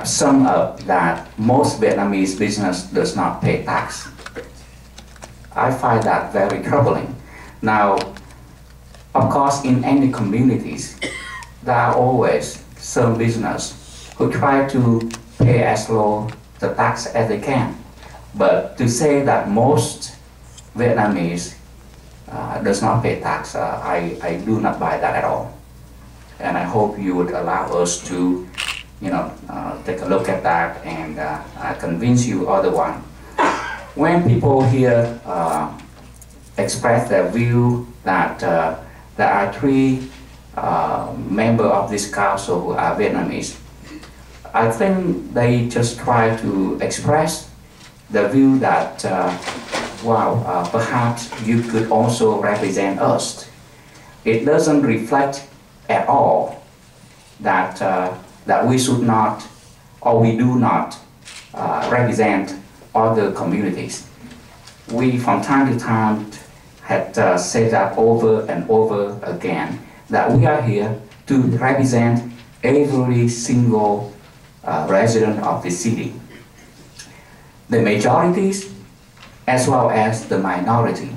sum up that most Vietnamese business does not pay tax. I find that very troubling. Now, of course, in any communities, there are always some business who try to pay as low the tax as they can. But to say that most Vietnamese does not pay tax, I do not buy that at all. And I hope you would allow us to, take a look at that and convince you otherwise. When people here express their view that there are three members of this council who are Vietnamese, I think they just try to express the view that, perhaps you could also represent us. It doesn't reflect at all that, that we should not, or we do not represent other communities. We from time to time had said that over and over again, that we are here to represent every single resident of the city, the majorities as well as the minority.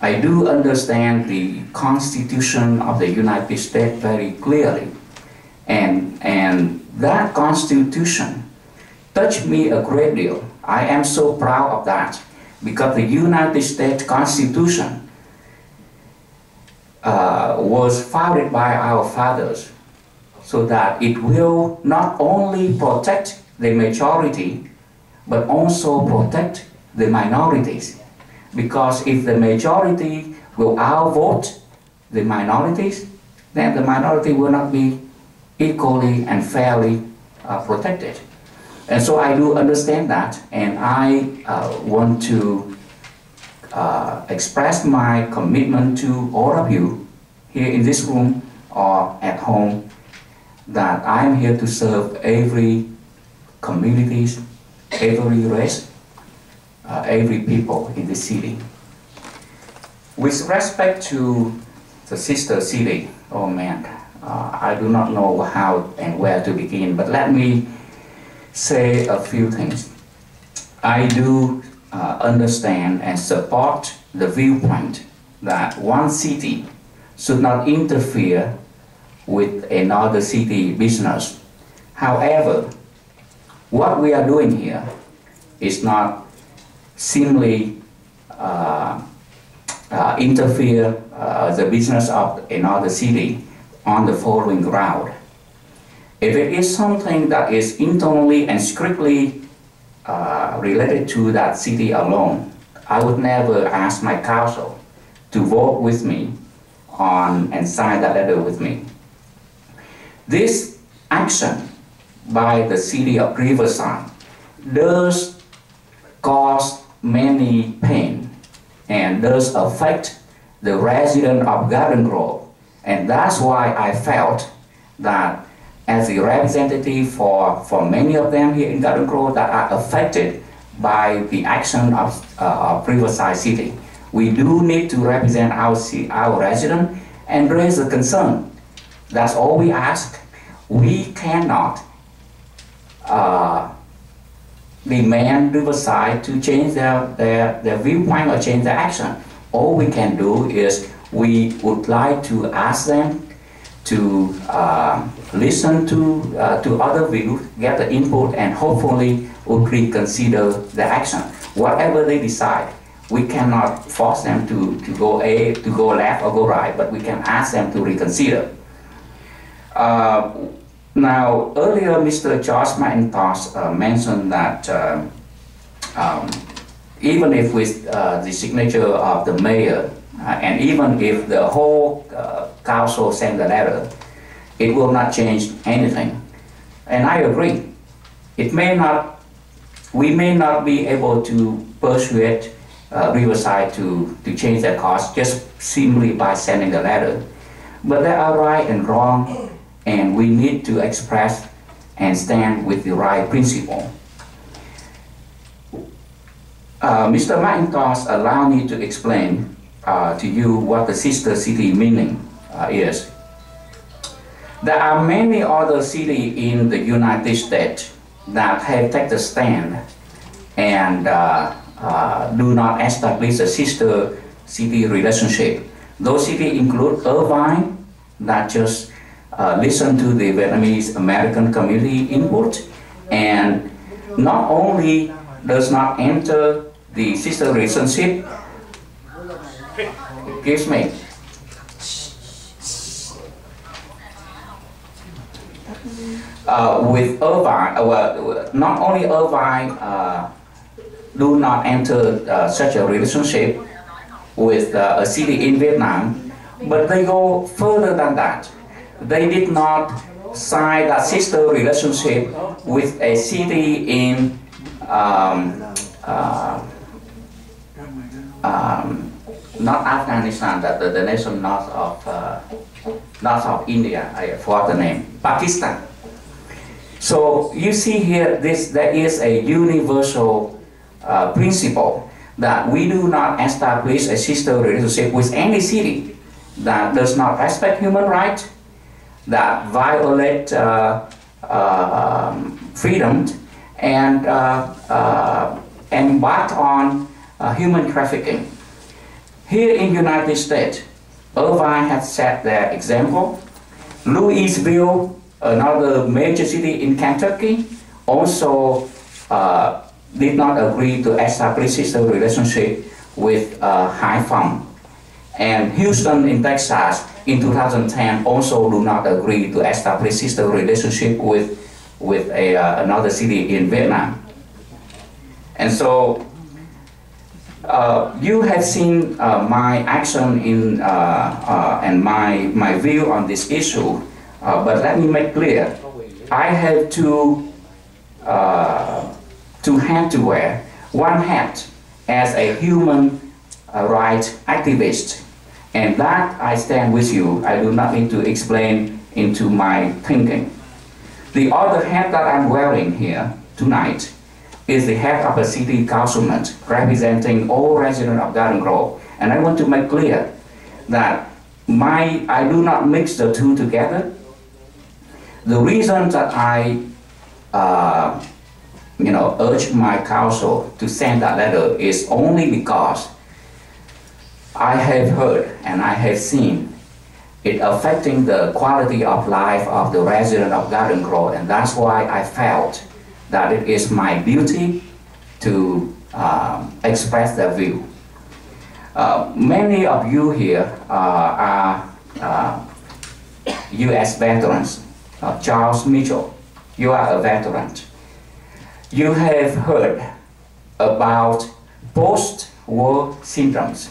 I do understand the Constitution of the United States very clearly, and that Constitution touched me a great deal. I am so proud of that, because the United States Constitution was founded by our fathers, so that it will not only protect the majority, but also protect the minorities. Because if the majority will outvote the minorities, then the minority will not be equally and fairly protected. And so I do understand that, and I want to express my commitment to all of you here in this room or at home, that I'm here to serve every communities, every race, every people in the city. With respect to the sister city, oh man, I do not know how and where to begin, but let me say a few things. I do understand and support the viewpoint that one city should not interfere with another city business. However, what we are doing here is not simply interfere the business of another city on the following ground. If it is something that is internally and strictly related to that city alone, I would never ask my council to vote with me on and sign that letter with me. This action by the city of Riverside does cause many pain and does affect the resident of Garden Grove, and that's why I felt that as a representative for many of them here in Garden Grove that are affected by the action of Riverside City, we do need to represent our resident and raise a concern. That's all we ask. We cannot demand Riverside to change their viewpoint or change their action. All we can do is we would like to ask them to listen to other views, get the input, and hopefully would reconsider the action. Whatever they decide, we cannot force them to go left or go right, but we can ask them to reconsider. Now, earlier, Mr. George McIntosh mentioned that even if with the signature of the mayor, and even if the whole council sent the letter, it will not change anything. And I agree. We may not be able to persuade Riverside to change their course just simply by sending the letter. But there are right and wrong, and we need to express and stand with the right principle. Mr. McIntosh, allow me to explain to you what the sister city meaning is. There are many other cities in the United States that have taken the stand and do not establish a sister city relationship. Those cities include Irvine, that just listen to the Vietnamese American community input, and not only does not enter the sister relationship, excuse me, with Irvine, not only Irvine do not enter such a relationship with a city in Vietnam, but they go further than that. They did not sign that sister relationship with a city in not Afghanistan, that the nation north of India, I forgot the name, Pakistan. So you see here, there is a universal principle that we do not establish a sister relationship with any city that does not respect human rights, that violate freedom, and embark on human trafficking. Here in the United States, Irvine has set their example. Louisville, another major city in Kentucky, also did not agree to establish sister relationship with Phòng. And Houston in Texas in 2010 also do not agree to establish sister relationship with another city in Vietnam. And so you have seen my action in and my view on this issue, but let me make clear, I have two hats to wear. One hat as a human rights activist, and that I stand with you. I do not need to explain into my thinking. The other hat that I'm wearing here tonight is the hat of a city councilman representing all residents of Garden Grove. And I want to make clear that I do not mix the two together. The reason that I urge my council to send that letter is only because I have heard and I have seen it affecting the quality of life of the resident of Garden Grove, and that's why I felt that it is my duty to express their view. Many of you here are U.S. veterans. Charles Mitchell, you are a veteran. You have heard about post-war symptoms.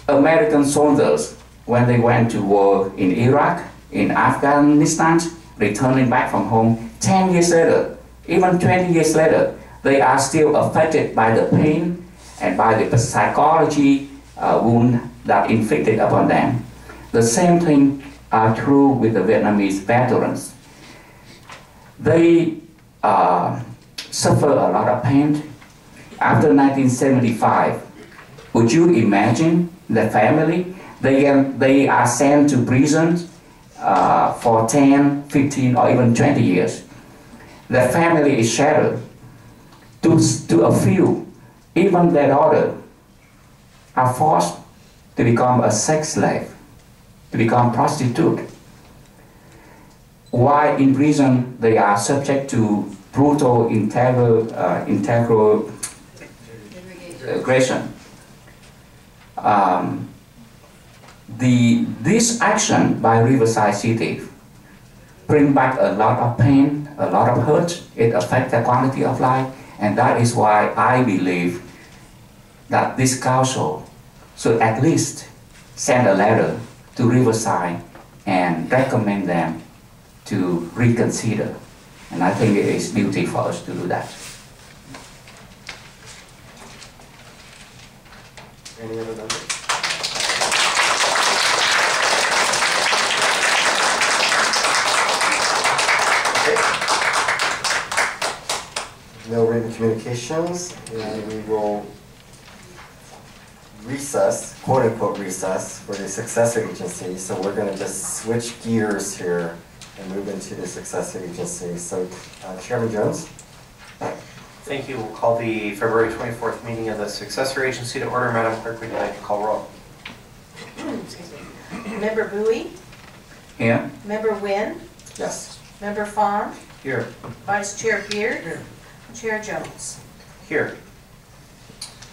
American soldiers, when they went to war in Iraq, in Afghanistan, returning back from home, 10 years later, even 20 years later, they are still affected by the pain and by the psychology wound that inflicted upon them. The same thing are true with the Vietnamese veterans. They suffer a lot of pain. After 1975, would you imagine the family? They are sent to prison for 10, 15, or even 20 years. The family is shattered. To a few, even their daughter are forced to become a sex slave, to become prostitute. While in prison, they are subject to brutal integration. This action by Riverside City bring back a lot of pain, a lot of hurt. It affects the quality of life, and that is why I believe that this council should at least send a letter to Riverside and recommend them to reconsider. And I think it is duty for us to do that. Any other members? No written communications, and we will recess, quote unquote recess, for the successor agency. So we're going to just switch gears here and move into the successor agency. So, Chairman Jones. Thank you. We'll call the February 24th meeting of the successor agency to order. Madam Clerk, would you like to call roll? Excuse me. Member Bui, Here. Member Nguyen, Yes. Member Fawn, Here. Vice Chair Beard, Chair Jones. Here.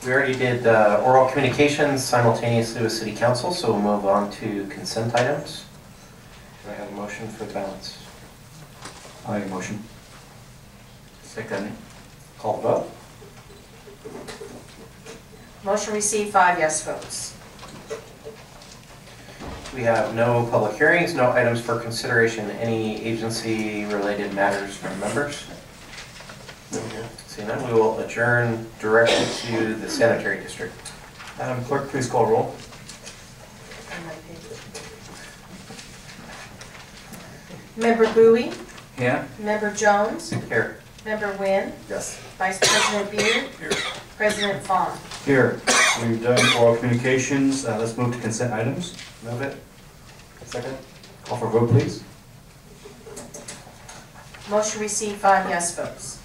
We already did oral communications simultaneously with City Council, so we'll move on to consent items. Do I have a motion for the balance? I make a motion. Second. Call the vote. Motion received, 5 yes votes. We have no public hearings, no items for consideration, any agency-related matters from members. Seeing none, we will adjourn directly to the sanitary district. Madam Clerk, please call roll. On my page. Member Bui, Here. Member Jones, Here. Member Nguyen, Yes. Vice President Beard, President Fawn. Here, we've done oral communications. Let's move to consent items. Move it. Second. Call for vote, please. Motion received, 5 yes votes.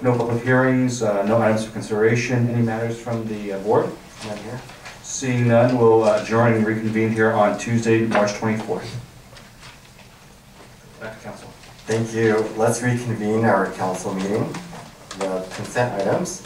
No public hearings, no items for consideration. Any matters from the board? None here. Seeing none, we'll adjourn and reconvene here on Tuesday, March 24th. Back to council. Thank you. Let's reconvene our council meeting. The consent items.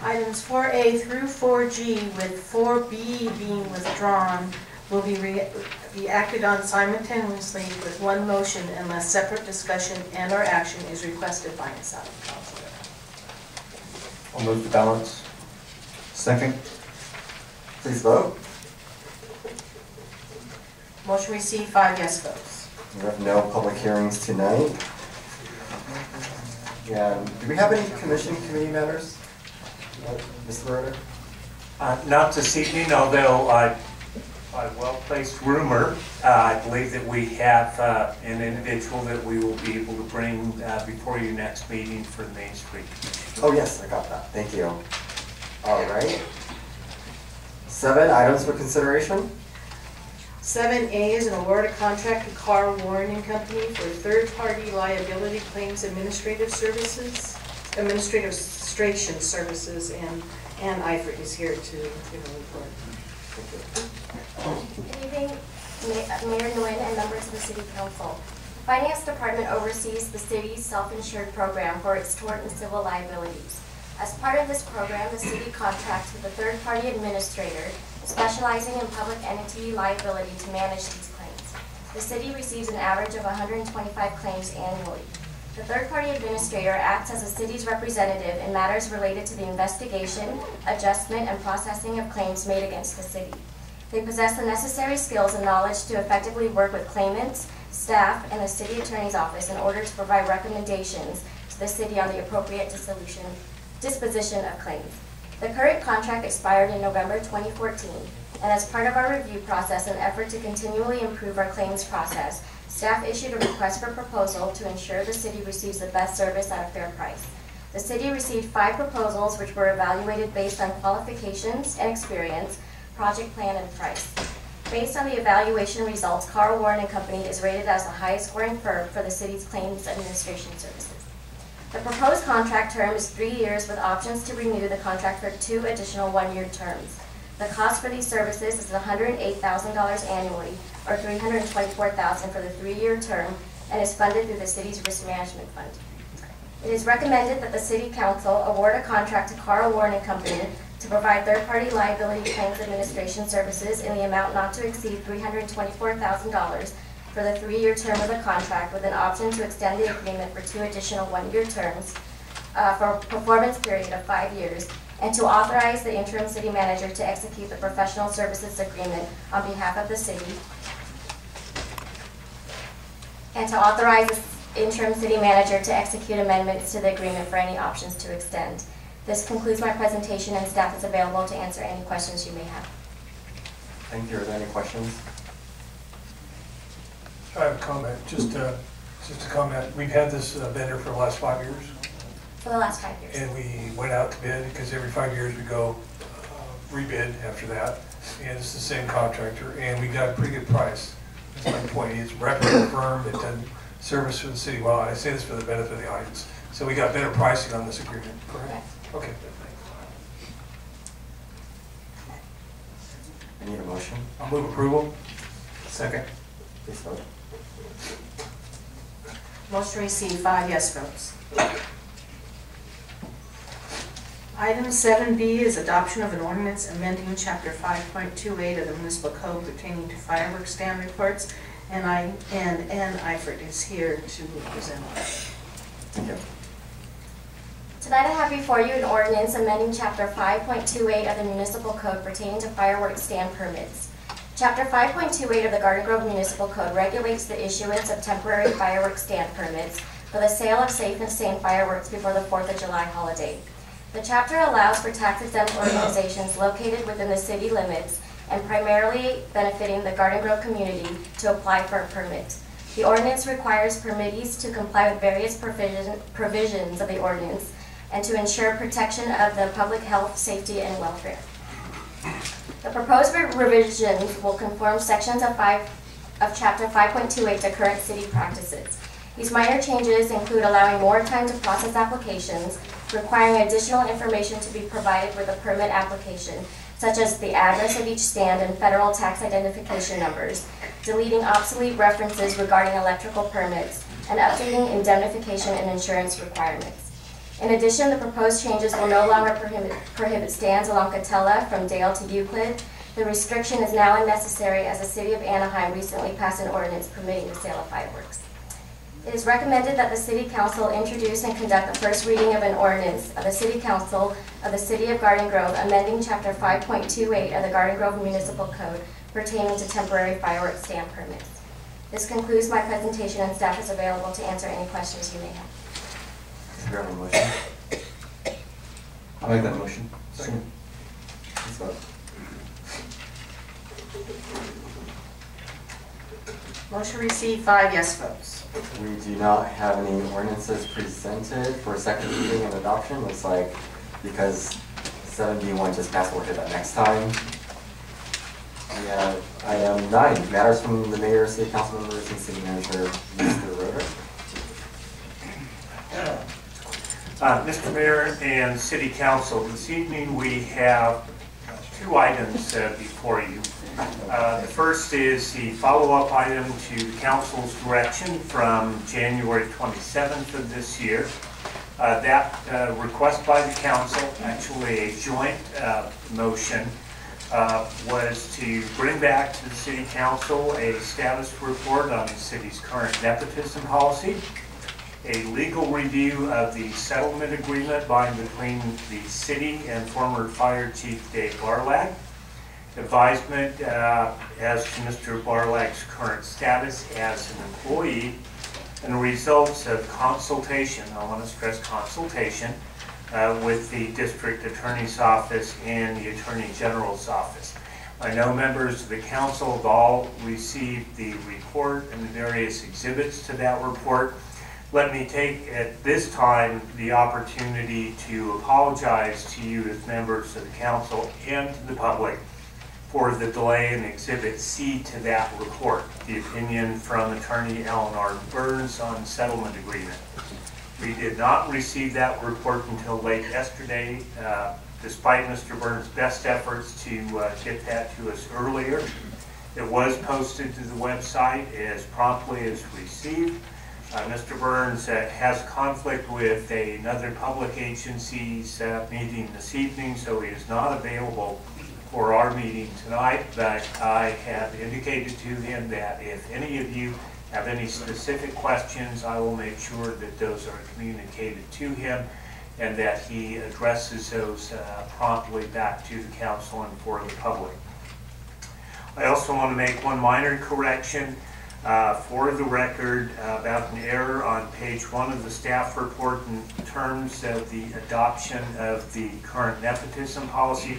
Items 4A through 4G, with 4B being withdrawn, will be acted on simultaneously with one motion unless separate discussion and/or action is requested by a Southern Council. I'll move the balance. Second. Please vote. Motion received, 5 yes votes. We have no public hearings tonight. And do we have any commission committee matters? Mr. Roeder? Not this evening, although a well-placed rumor. I believe that we have an individual that we will be able to bring before your next meeting for the Main Street. Oh yes, I got that. Thank you. All right. 7 items for consideration. 7A is an award of contract to Carl Warren and Company for third-party liability claims administrative administration services, and Ann Eifert is here to give a report. Good evening, Mayor Nguyen and members of the City Council. The Finance Department oversees the city's self-insured program for its tort and civil liabilities. As part of this program, the city contracts with a third-party administrator specializing in public entity liability to manage these claims. The city receives an average of 125 claims annually. The third-party administrator acts as the city's representative in matters related to the investigation, adjustment, and processing of claims made against the city. They possess the necessary skills and knowledge to effectively work with claimants, staff, and the city attorney's office in order to provide recommendations to the city on the appropriate disposition of claims. The current contract expired in November 2014, and as part of our review process and effort to continually improve our claims process, staff issued a request for proposal to ensure the city receives the best service at a fair price. The city received 5 proposals which were evaluated based on qualifications and experience, project plan, and price. Based on the evaluation results, Carl Warren and Company is rated as the highest scoring firm for the city's claims administration services. The proposed contract term is 3 years with options to renew the contract for 2 additional 1-year terms. The cost for these services is $108,000 annually, or $324,000 for the 3-year term, and is funded through the city's risk management fund. It is recommended that the City Council award a contract to Carl Warren and Company to provide third-party liability claims administration services in the amount not to exceed $324,000 for the 3-year term of the contract, with an option to extend the agreement for 2 additional 1-year terms for a performance period of 5 years, and to authorize the interim city manager to execute the professional services agreement on behalf of the city, and to authorize the interim city manager to execute amendments to the agreement for any options to extend. This concludes my presentation, and staff is available to answer any questions you may have. Thank you. Are there any questions? I have a comment, just a comment. We've had this vendor for the last 5 years. For the last 5 years. And we went out to bid because every 5 years we go rebid after that, and it's the same contractor, and we got a pretty good price. That's my point. It's a reputable firm that done service for the city. Well, I say this for the benefit of the audience. So we got better pricing on this agreement, correct? Okay. I need a motion. I'll move approval. Second. Please vote. Motion received, 5 yes votes. Item 7B is adoption of an ordinance amending Chapter 5.28 of the Municipal Code pertaining to fireworks stand reports, and Eifert is here to present it. Thank you. Tonight I have before you an ordinance amending Chapter 5.28 of the Municipal Code pertaining to fireworks stand permits. Chapter 5.28 of the Garden Grove Municipal Code regulates the issuance of temporary fireworks stand permits for the sale of safe and sane fireworks before the 4th of July holiday. The chapter allows for tax-exempt organizations located within the city limits and primarily benefiting the Garden Grove community to apply for a permit. The ordinance requires permittees to comply with various provisions of the ordinance and to ensure protection of the public health, safety, and welfare. The proposed revisions will conform sections of Chapter 5.28 to current city practices. These minor changes include allowing more time to process applications, requiring additional information to be provided with a permit application, such as the address of each stand and federal tax identification numbers, deleting obsolete references regarding electrical permits, and updating indemnification and insurance requirements. In addition, the proposed changes will no longer prohibit stands along Catella from Dale to Euclid. The restriction is now unnecessary as the City of Anaheim recently passed an ordinance permitting the sale of fireworks. It is recommended that the City Council introduce and conduct the first reading of an ordinance of the City Council of the City of Garden Grove amending Chapter 5.28 of the Garden Grove Municipal Code pertaining to temporary fireworks stand permits. This concludes my presentation, and staff is available to answer any questions you may have. Do you have a motion? I'll make that motion. Second. Please vote. Motion received, 5 yes votes. We do not have any ordinances presented for second reading and adoption. Looks like because 7B1 just passed, we'll hit that next time. We have item 9, matters from the mayor, city council members, and city manager, Mr. Roeder. Mr. Mayor and City Council, this evening we have 2 items before you. The first is the follow-up item to the Council's direction from January 27th of this year. That request by the Council, actually a joint motion, was to bring back to the City Council a status report on the city's current nepotism policy, a legal review of the settlement agreement by and between the city and former Fire Chief Dave Barlag, advisement as to Mr. Barlag's current status as an employee, and the results of consultation, I want to stress consultation, with the District Attorney's Office and the Attorney General's Office. I know members of the Council have all received the report and the various exhibits to that report. Let me take at this time the opportunity to apologize to you as members of the Council and to the public for the delay in Exhibit C to that report, the opinion from Attorney Eleanor Burns on settlement agreement. We did not receive that report until late yesterday, despite Mr. Burns' best efforts to get that to us earlier. It was posted to the website as promptly as received. Mr. Burns has conflict with another public agency's meeting this evening, so he is not available for our meeting tonight, but I have indicated to him that if any of you have any specific questions, I will make sure that those are communicated to him and that he addresses those promptly back to the council and for the public. I also want to make one minor correction for the record about an error on page 1 of the staff report in terms of the adoption of the current nepotism policy.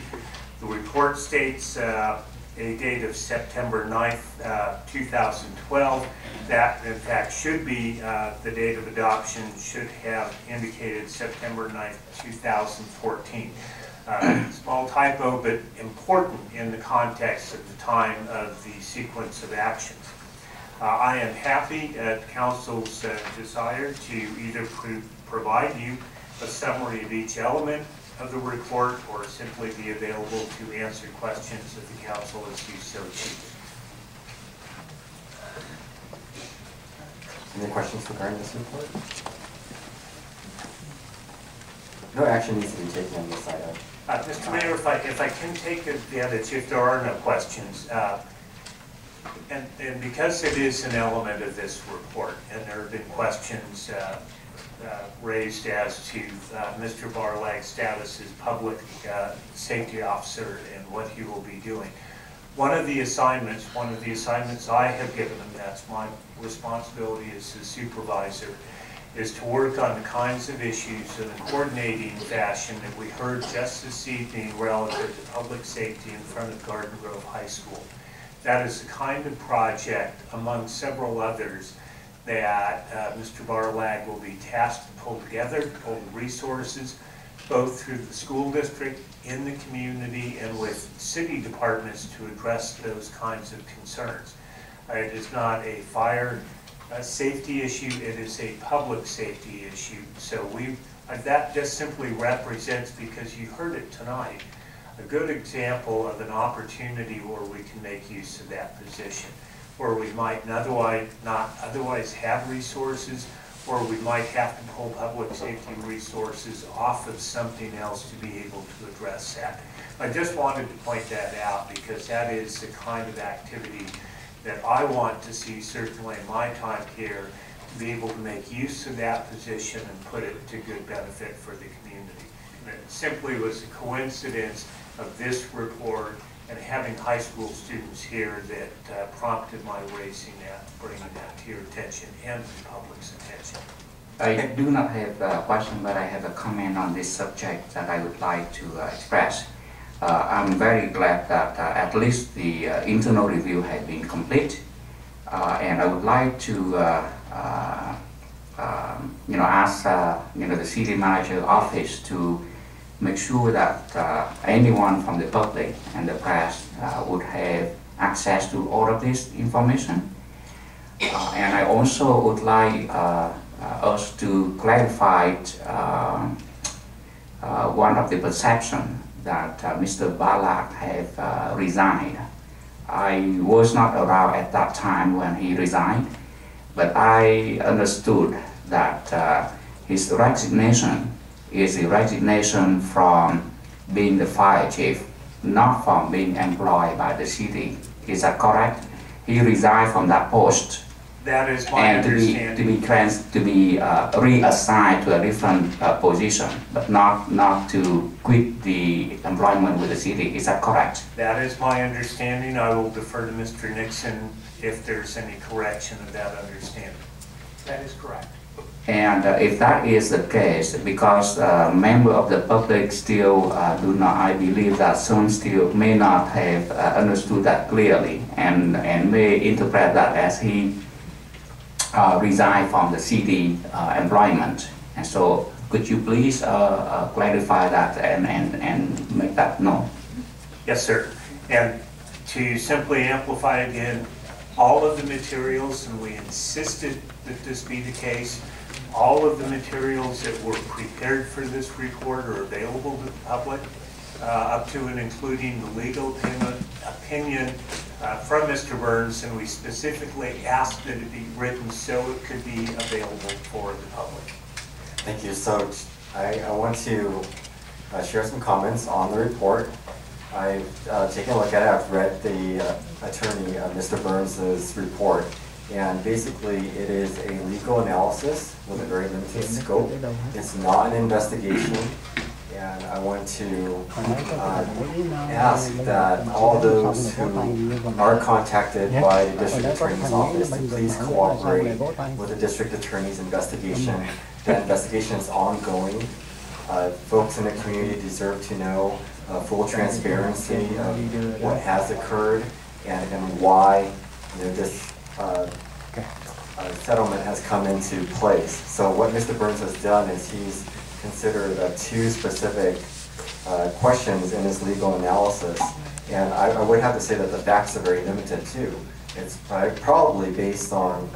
The report states a date of September 9th, 2012. That, in fact, should be the date of adoption, should have indicated September 9th, 2014. Small typo, but important in the context of the time of the sequence of actions. I am happy at Council's desire to either provide you a summary of each element of the report or simply be available to answer questions of the Council as you so choose. Any questions regarding this report? No action needs to be taken on this item. Mr. Mayor, if I can take advantage, if there are no questions, and because it is an element of this report, and there have been questions raised as to Mr. Barlag's status as public safety officer and what he will be doing. One of the assignments I have given him, that's my responsibility as the supervisor, is to work on the kinds of issues in a coordinating fashion that we heard just this evening relative to public safety in front of Garden Grove High School. That is the kind of project, among several others, that Mr. Barlag will be tasked to pull together, to pull the resources, both through the school district, in the community, and with city departments to address those kinds of concerns. It is not a fire safety issue, it is a public safety issue. So that just simply represents, because you heard it tonight, a good example of an opportunity where we can make use of that position, where we might not otherwise have resources, or we might have to pull public safety resources off of something else to be able to address that. I just wanted to point that out because that is the kind of activity that I want to see, certainly in my time here, to be able to make use of that position and put it to good benefit for the community. And it simply was a coincidence of this report and having high school students here that prompted my raising that, bringing that to your attention and to the public's attention. I do not have a question, but I have a comment on this subject that I would like to express. I'm very glad that at least the internal review has been complete, and I would like to ask the city manager office to make sure that anyone from the public and the press would have access to all of this information. And I also would like us to clarify one of the perceptions that Mr. Barlag have resigned. I was not around at that time when he resigned, but I understood that his resignation is a resignation from being the fire chief, not from being employed by the city. Is that correct? He resigned from that post. That is my understanding. To be reassigned to a different position, but not to quit the employment with the city. Is that correct? That is my understanding. I will defer to Mr. Nixon if there's any correction of that understanding. That is correct. And if that is the case, because members of the public still do not, I believe that some still may not have understood that clearly and may interpret that as he resigned from the city employment. And so could you please clarify that and make that known? Yes, sir. And to simply amplify again, all of the materials, and we insisted that this be the case, all of the materials that were prepared for this report are available to the public, up to and including the legal opinion from Mr. Burns, and we specifically asked that it be written so it could be available for the public. Thank you. So I want to share some comments on the report. I've taken a look at it. I've read the attorney, Mr. Burns' report. And basically, it is a legal analysis with a very limited scope. It's not an investigation. And I want to ask that all those who are contacted by the district attorney's office to please cooperate with the district attorney's investigation. The investigation is ongoing. Folks in the community deserve to know full transparency of what has occurred and why this settlement has come into place. So what Mr. Burns has done is he's considered two specific questions in his legal analysis. And I would have to say that the facts are very limited too. It's probably based on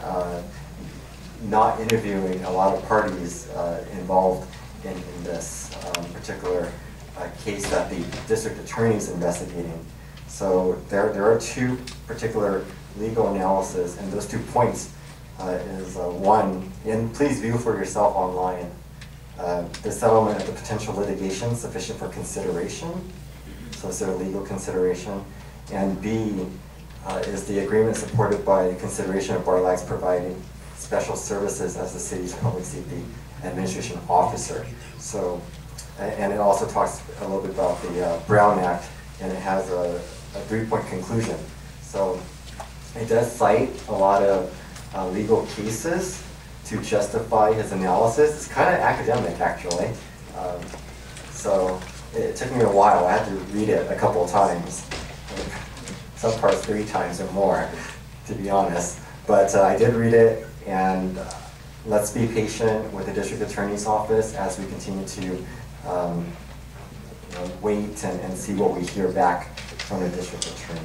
not interviewing a lot of parties involved in this particular case that the district attorney is investigating. So there are two particular legal analysis, and those 2 points is one, and please view for yourself online, the settlement of the potential litigation sufficient for consideration, so is there a legal consideration, and B, is the agreement supported by consideration of Barlag's providing special services as the city's public safety administration officer. So, and it also talks a little bit about the Brown Act, and it has a 3-point conclusion. So it does cite a lot of legal cases to justify his analysis. It's kind of academic, actually. So it took me a while. I had to read it a couple of times, some parts 3 times or more, to be honest. But I did read it, and let's be patient with the district attorney's office as we continue to wait and see what we hear back from the district attorney.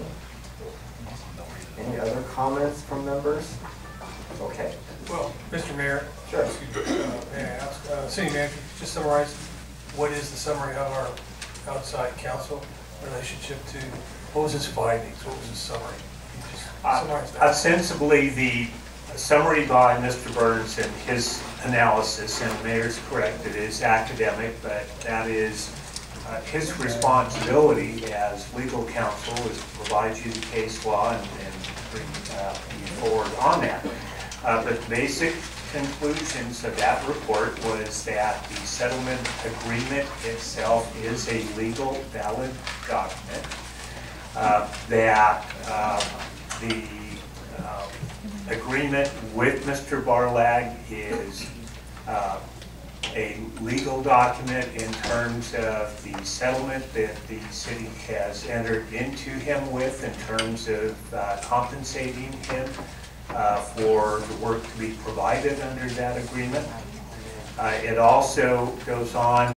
Any other comments from members? Okay. Well, Mr. Mayor, Sure. may I ask, City Manager, just summarize what is the summary of our outside counsel relationship to, what was his findings, what was his summary? Just summarize that. Ostensibly, the summary by Mr. Burns and his analysis, and the mayor's correct, it is academic, but that is his responsibility as legal counsel is to provide you the case law and bring you forward on that. But the basic conclusions of that report was that the settlement agreement itself is a legal valid document, that the agreement with Mr. Barlag is a legal document in terms of the settlement that the city has entered into him with in terms of compensating him for the work to be provided under that agreement. It also goes on